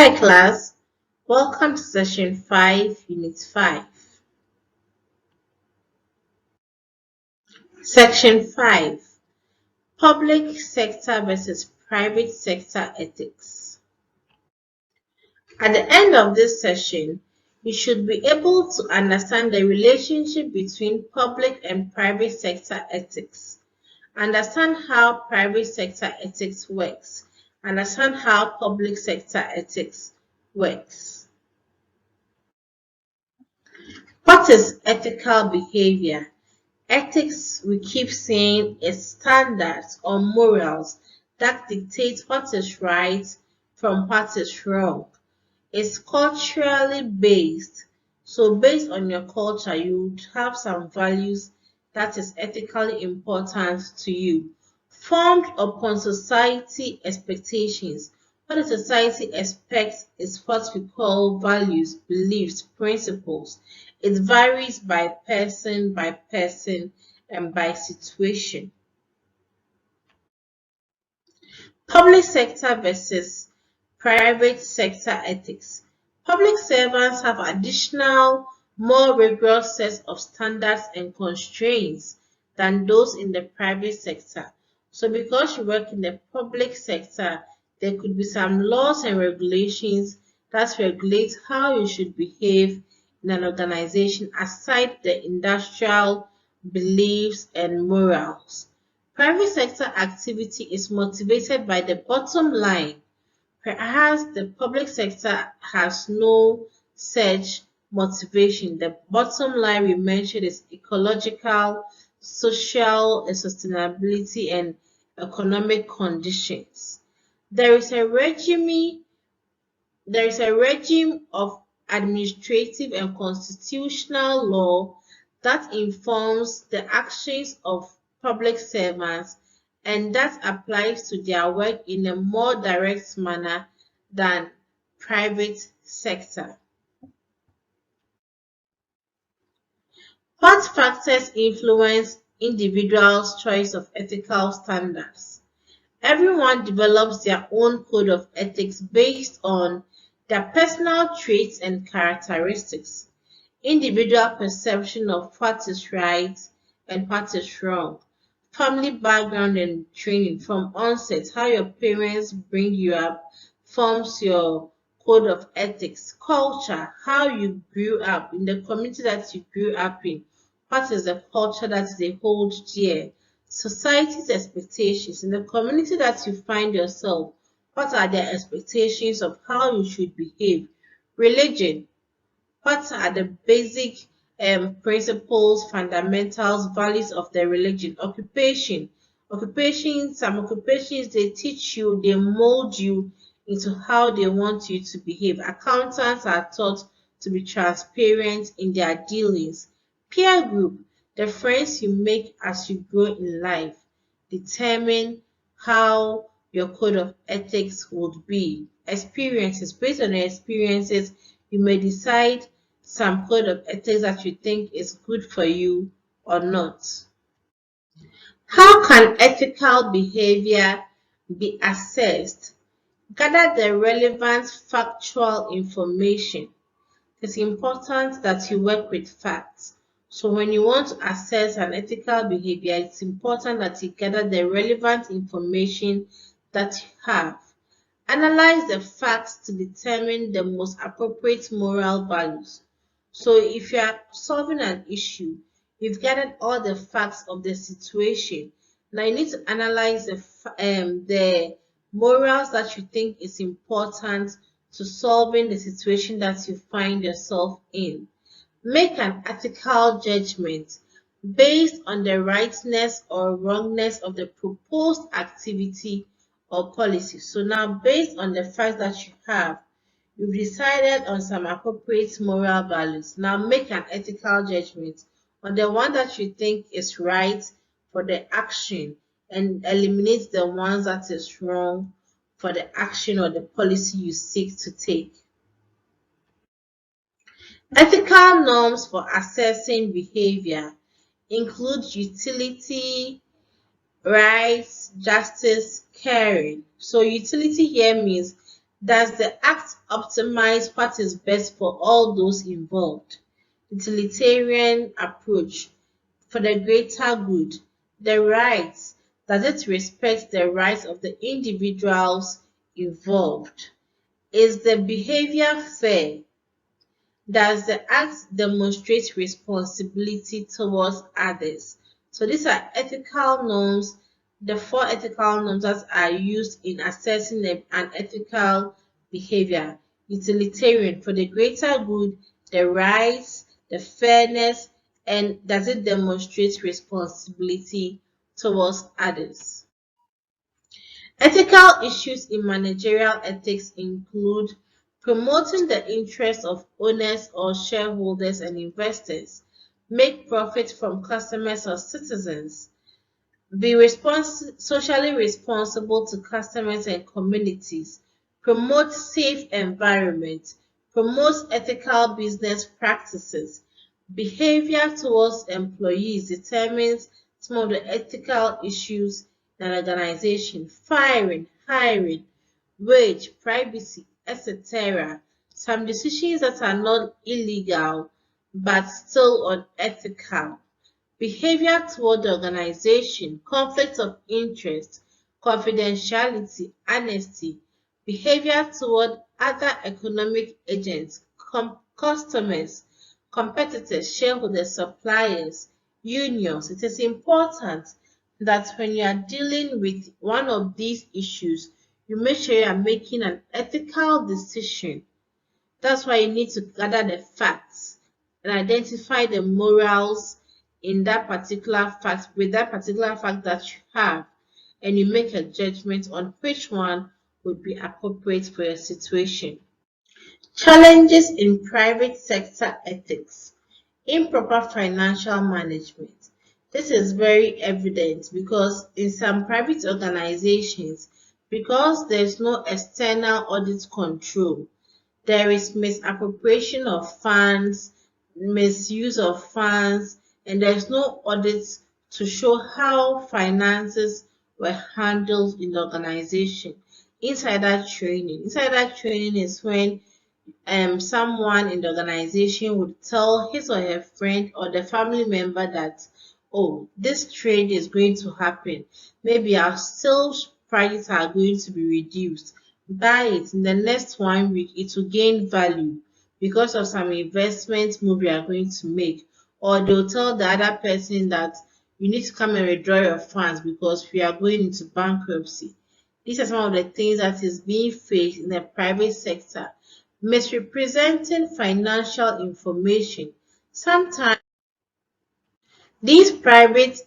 Hi class, welcome to session 5, unit 5. Section 5, public sector versus private sector ethics. At the end of this session, you should be able to understand the relationship between public and private sector ethics, understand how private sector ethics works, understand how public sector ethics works. What is ethical behavior? Ethics, we keep saying, is standards or morals that dictate what is right from what is wrong. It's culturally based. So based on your culture, you would have some values that is ethically important to you. Formed upon society expectations. What the society expects is what we call values, beliefs, principles. It varies by person, and by situation. Public sector versus private sector ethics. Public servants have additional, more rigorous sets of standards and constraints than those in the private sector. So because you work in the public sector, there could be some laws and regulations that regulate how you should behave in an organization aside the industrial beliefs and morals. Private sector activity is motivated by the bottom line, whereas the public sector has no such motivation. The bottom line we mentioned is ecological, social, and sustainability and economic conditions. There is a regime of administrative and constitutional law that informs the actions of public servants and that applies to their work in a more direct manner than private sector. What factors influence individuals' choice of ethical standards? Everyone develops their own code of ethics based on their personal traits and characteristics, individual perception of what is right and what is wrong, family background and training from onset, how your parents bring you up forms your code of ethics, culture, how you grew up in the community that you grew up in, what is the culture that they hold dear, society's expectations in the community that you find yourself, what are their expectations of how you should behave, religion, what are the basic principles, fundamentals, values of the religion? Occupation. Some occupations they teach you, they mold you into how they want you to behave. Accountants are taught to be transparent in their dealings. Peer group, the friends you make as you grow in life, determine how your code of ethics would be. Experiences, based on your experiences, you may decide some code of ethics that you think is good for you or not. How can ethical behavior be assessed? Gather the relevant factual information. It's important that you work with facts. So when you want to assess an ethical behavior, it's important that you gather the relevant information that you have. Analyze the facts to determine the most appropriate moral values. So if you are solving an issue, you've gathered all the facts of the situation. Now you need to analyze the morals that you think is important to solving the situation that you find yourself in. Make an ethical judgment based on the rightness or wrongness of the proposed activity or policy. So now based on the facts that you have, you've decided on some appropriate moral values. Now make an ethical judgment on the one that you think is right for the action and eliminate the ones that is wrong for the action or the policy you seek to take. Ethical norms for assessing behavior include utility, rights, justice, caring. So utility here means Does the act optimize what is best for all those involved? Utilitarian approach for the greater good. The rights. Does it respect the rights of the individuals involved? Is the behavior fair? Does the act demonstrate responsibility towards others? So these are ethical norms, the four ethical norms that are used in assessing an ethical behavior. Utilitarian for the greater good, the rights, the fairness, and does it demonstrate responsibility towards others? Ethical issues in managerial ethics include promoting the interests of owners or shareholders and investors, make profit from customers or citizens, be socially responsible to customers and communities, promote safe environment, promote ethical business practices. Behavior towards employees determines some of the ethical issues in an organization. Firing, hiring, wage, privacy, etc. Some decisions that are not illegal but still unethical. Behavior toward the organization, conflict of interest, confidentiality, honesty, behavior toward other economic agents, customers, competitors, shareholders, suppliers, unions. It is important that when you are dealing with one of these issues, you make sure you are making an ethical decision. That's why you need to gather the facts and identify the morals in that particular fact, with that particular fact that you have, and you make a judgment on which one would be appropriate for your situation. Challenges in private sector ethics. Improper financial management. This is very evident because in some private organizations, because there's no external audit control, there is misappropriation of funds, misuse of funds, and there's no audit to show how finances were handled in the organization. Insider training. Insider training is when someone in the organization would tell his or her friend or the family member that, oh, this trade is going to happen. Maybe our sales prices are going to be reduced. Buy it in the next 1 week, it will gain value because of some investment move you are going to make. Or they'll tell the other person that you need to come and withdraw your funds because we are going into bankruptcy. These are some of the things that is being faced in the private sector. Misrepresenting financial information. Sometimes these private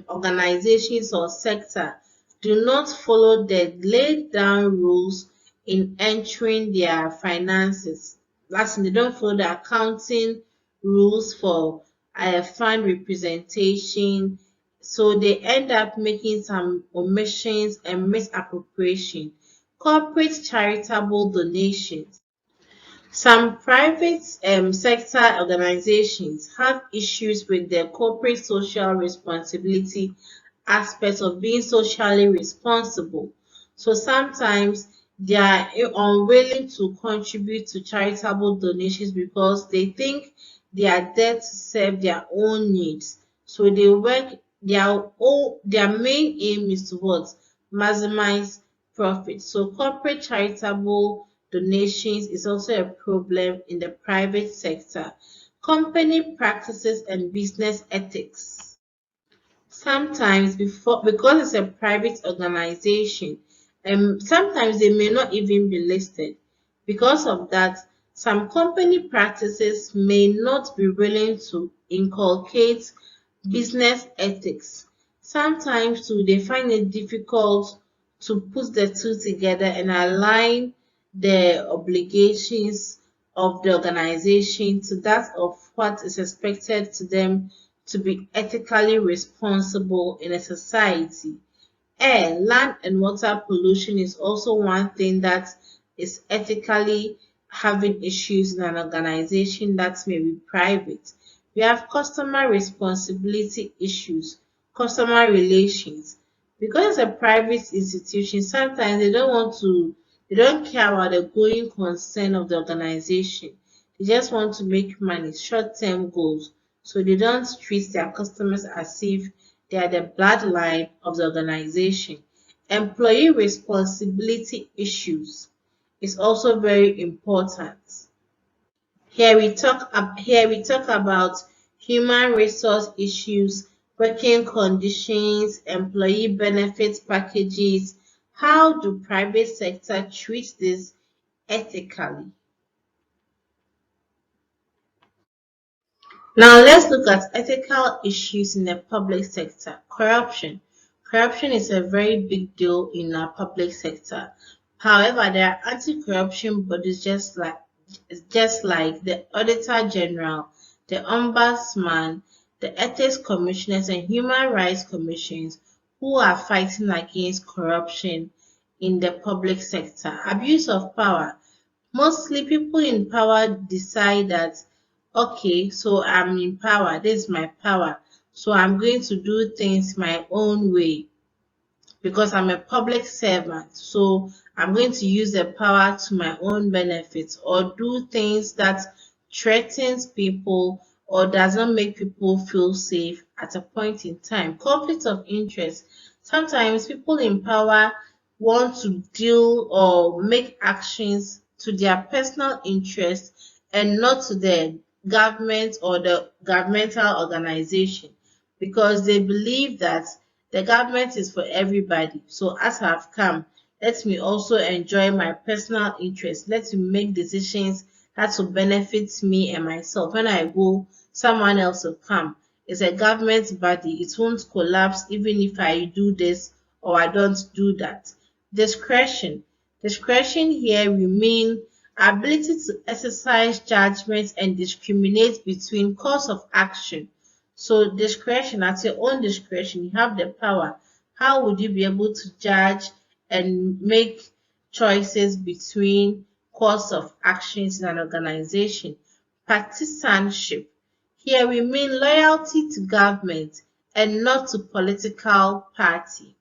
organizations or sector do not follow the laid down rules in entering their finances. Lastly, they don't follow the accounting rules for fund representation, so they end up making some omissions and misappropriation. Corporate charitable donations. Some private sector organizations have issues with the corporate social responsibility aspect of being socially responsible. So sometimes they are unwilling to contribute to charitable donations because they think they are there to serve their own needs. So they work their main aim is to what? Maximize profit. So corporate charitable donations is also a problem in the private sector. Company practices and business ethics. Sometimes because it's a private organization, sometimes they may not even be listed. Because of that, some company practices may not be willing to inculcate business ethics. Sometimes too, they find it difficult to put the two together and align the obligations of the organization to that of what is expected to them to be ethically responsible in a society. Air, land, and water pollution is also one thing that is ethically having issues in an organization that may be private. We have customer responsibility issues, customer relations. Because it's a private institution, sometimes they don't want to They don't care about the going concern of the organization. They just want to make money, short-term goals. So they don't treat their customers as if they are the bloodline of the organization. Employee responsibility issues is also very important. Here we talk about human resource issues, working conditions, employee benefits packages. How do private sector treat this ethically? Now let's look at ethical issues in the public sector. Corruption. Corruption is a very big deal in our public sector. However, there are anti-corruption bodies just like the Auditor General, the Ombudsman, the Ethics Commissioners, and Human Rights Commissions who are fighting against corruption in the public sector. Abuse of power. Mostly people in power decide that, okay, so I'm in power, this is my power, so I'm going to do things my own way because I'm a public servant. So I'm going to use the power to my own benefit or do things that threatens people or doesn't make people feel safe at a point in time. Conflict of interest. Sometimes people in power want to deal or make actions to their personal interest and not to the government or the governmental organization because they believe that the government is for everybody. So as I've come, let me also enjoy my personal interest. Let me make decisions that will benefit me and myself. When I go, someone else will come. It's a government body. It won't collapse even if I do this or I don't do that. Discretion. Discretion here we mean ability to exercise judgment and discriminate between course of action. So discretion, at your own discretion, you have the power. How would you be able to judge and make choices between course of actions in an organization? Partisanship. Here we mean loyalty to government and not to political party.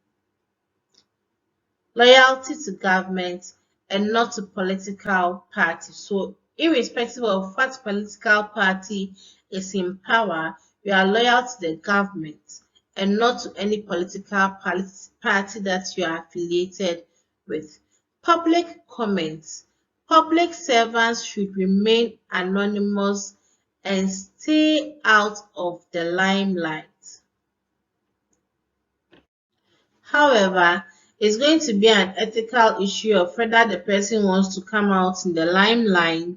Loyalty to government and not to political party. So irrespective of what political party is in power, you are loyal to the government and not to any political party that you are affiliated with. Public comments. Public servants should remain anonymous and stay out of the limelight. However, it's going to be an ethical issue of whether the person wants to come out in the limelight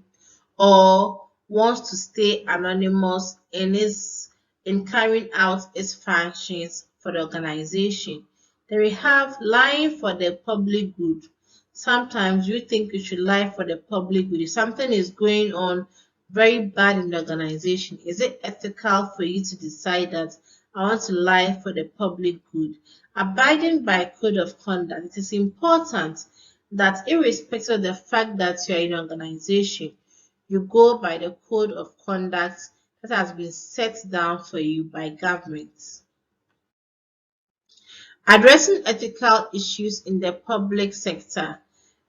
or wants to stay anonymous in carrying out its functions for the organization. Then we have lying for the public good. Sometimes you think you should lie for the public good. If something is going on very bad in the organization, is it ethical for you to decide that I want to lie for the public good? Abiding by code of conduct. It is important that irrespective of the fact that you are in an organization, you go by the code of conduct that has been set down for you by governments. Addressing ethical issues in the public sector.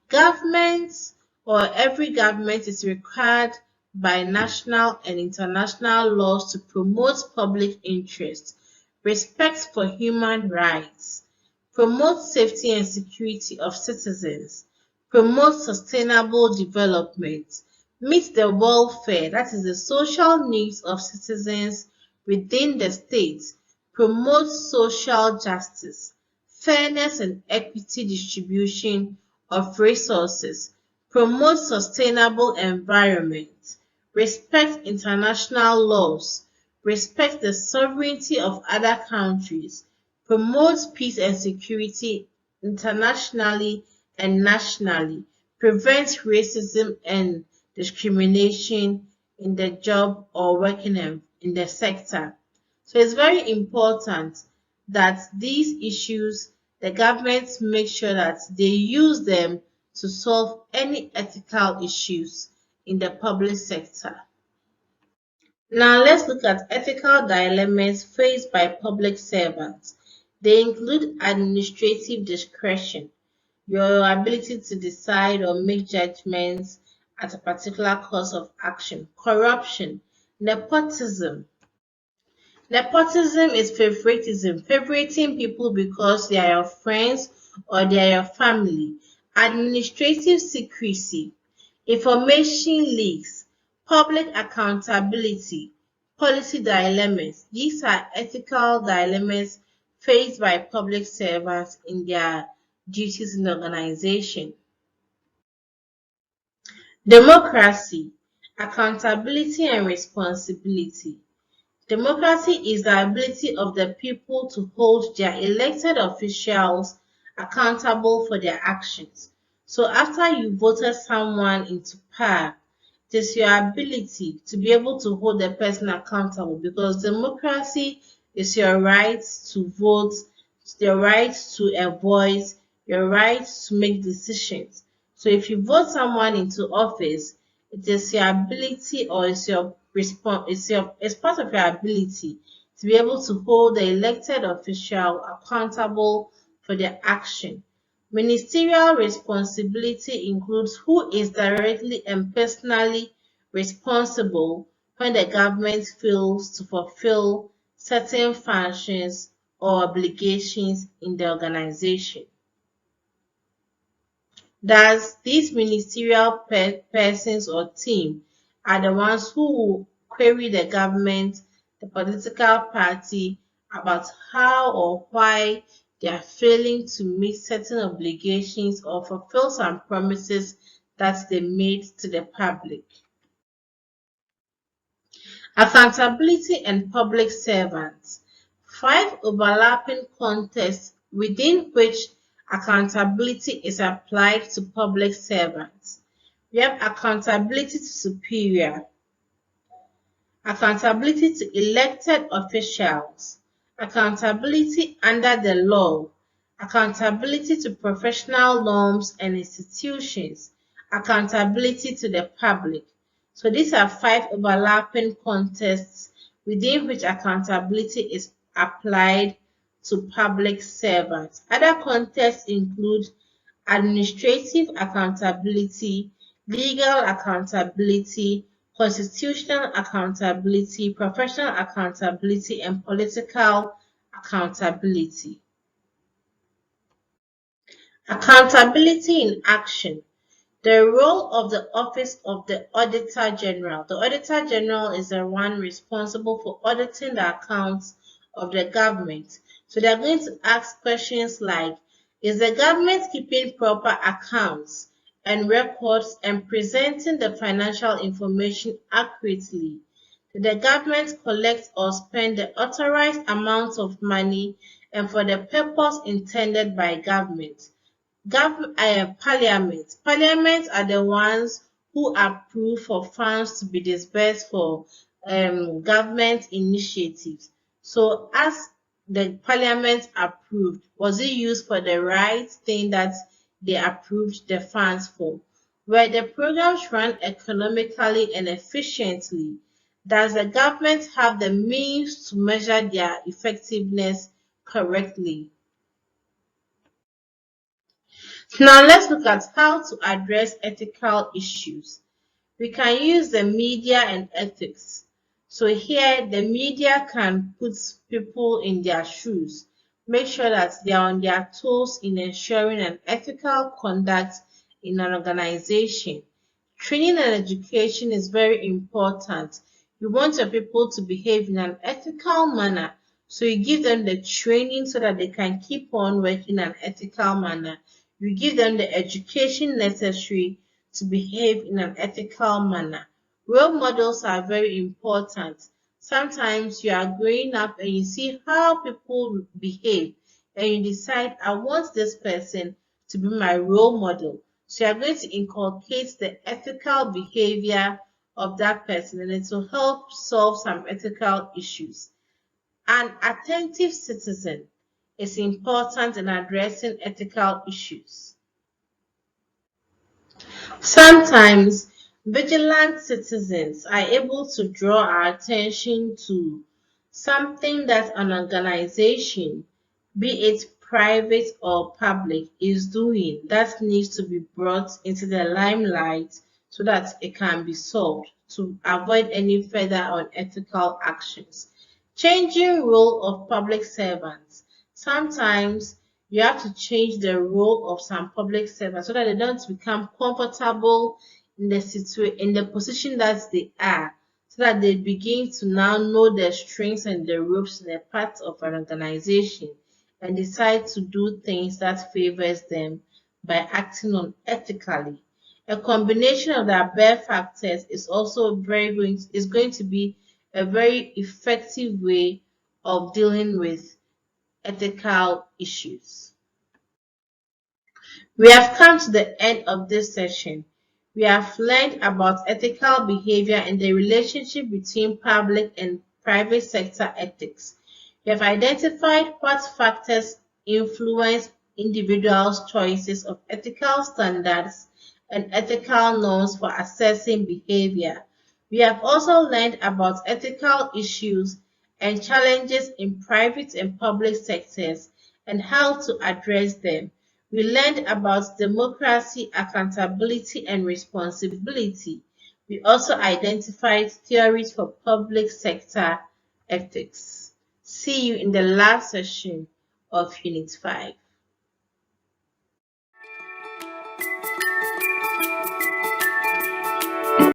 Governments or every government is required by national and international laws to promote public interest, respect for human rights, promote safety and security of citizens, promote sustainable development, meet the welfare, that is the social needs of citizens within the state, promote social justice, fairness and equity distribution of resources, promote sustainable environment, respect international laws, respect the sovereignty of other countries, promote peace and security internationally and nationally, prevent racism and discrimination in the job or working in the sector. So it's very important that these issues, the governments make sure that they use them to solve any ethical issues in the public sector. Now let's look at ethical dilemmas faced by public servants. They include administrative discretion. your ability to decide or make judgments at a particular course of action. Corruption, nepotism. Nepotism is favoritism, favoriting people because they are your friends or they are your family. Administrative secrecy, information leaks, public accountability, policy dilemmas. These are ethical dilemmas faced by public servants in their duties in the organization. Democracy, accountability and responsibility. Democracy is the ability of the people to hold their elected officials accountable for their actions. So after you voted someone into power, it is your ability to be able to hold the person accountable, because democracy is your right to vote, your right to a voice, your right to make decisions. So if you vote someone into office, it is your ability, or it's your response, it's part of your ability to be able to hold the elected official accountable for their action. Ministerial responsibility includes who is directly and personally responsible when the government fails to fulfill certain functions or obligations in the organization. Thus, these ministerial persons or team are the ones who will query the government, the political party, about how or why they are failing to meet certain obligations or fulfill some promises that they made to the public. Accountability and public servants. Five overlapping contexts within which accountability is applied to public servants. We have accountability to superior, accountability to elected officials, accountability under the law, accountability to professional norms and institutions, accountability to the public. So these are five overlapping contexts within which accountability is applied to public servants. Other contexts include administrative accountability, legal accountability, constitutional accountability, professional accountability, and political accountability. Accountability in action. The role of the Office of the Auditor General. The Auditor General is the one responsible for auditing the accounts of the government. So they're going to ask questions like, is the government keeping proper accounts and records and presenting the financial information accurately? Did the government collect or spend the authorized amounts of money and for the purpose intended by government? Parliament are the ones who approve for funds to be disbursed for government initiatives. So as the parliament approved, was it used for the right thing that they approved the funds for? Were the programs run economically and efficiently? Does the government have the means to measure their effectiveness correctly? Now let's look at how to address ethical issues. We can use the media and ethics. So here the media can put people in their shoes, make sure that they are on their toes in ensuring an ethical conduct in an organization. Training and education is very important. You want your people to behave in an ethical manner, so you give them the training so that they can keep on working in an ethical manner. You give them the education necessary to behave in an ethical manner. Role models are very important. Sometimes you are growing up and you see how people behave and you decide, I want this person to be my role model. So you are going to inculcate the ethical behavior of that person, and it will help solve some ethical issues. An attentive citizen is important in addressing ethical issues. Sometimes vigilant citizens are able to draw our attention to something that an organization, be it private or public, is doing that needs to be brought into the limelight so that it can be solved to avoid any further unethical actions. Changing role of public servants. Sometimes you have to change the role of some public servants so that they don't become comfortable in the position that they are, so that they begin to now know the strengths and the ropes and the parts of an organization and decide to do things that favors them by acting unethically. A combination of the above factors is going to be a very effective way of dealing with ethical issues. We have come to the end of this session. We have learned about ethical behavior and the relationship between public and private sector ethics. We have identified what factors influence individuals' choices of ethical standards and ethical norms for assessing behavior. We have also learned about ethical issues and challenges in private and public sectors and how to address them. We learned about democracy, accountability, and responsibility. We also identified theories for public sector ethics. See you in the last session of Unit 5.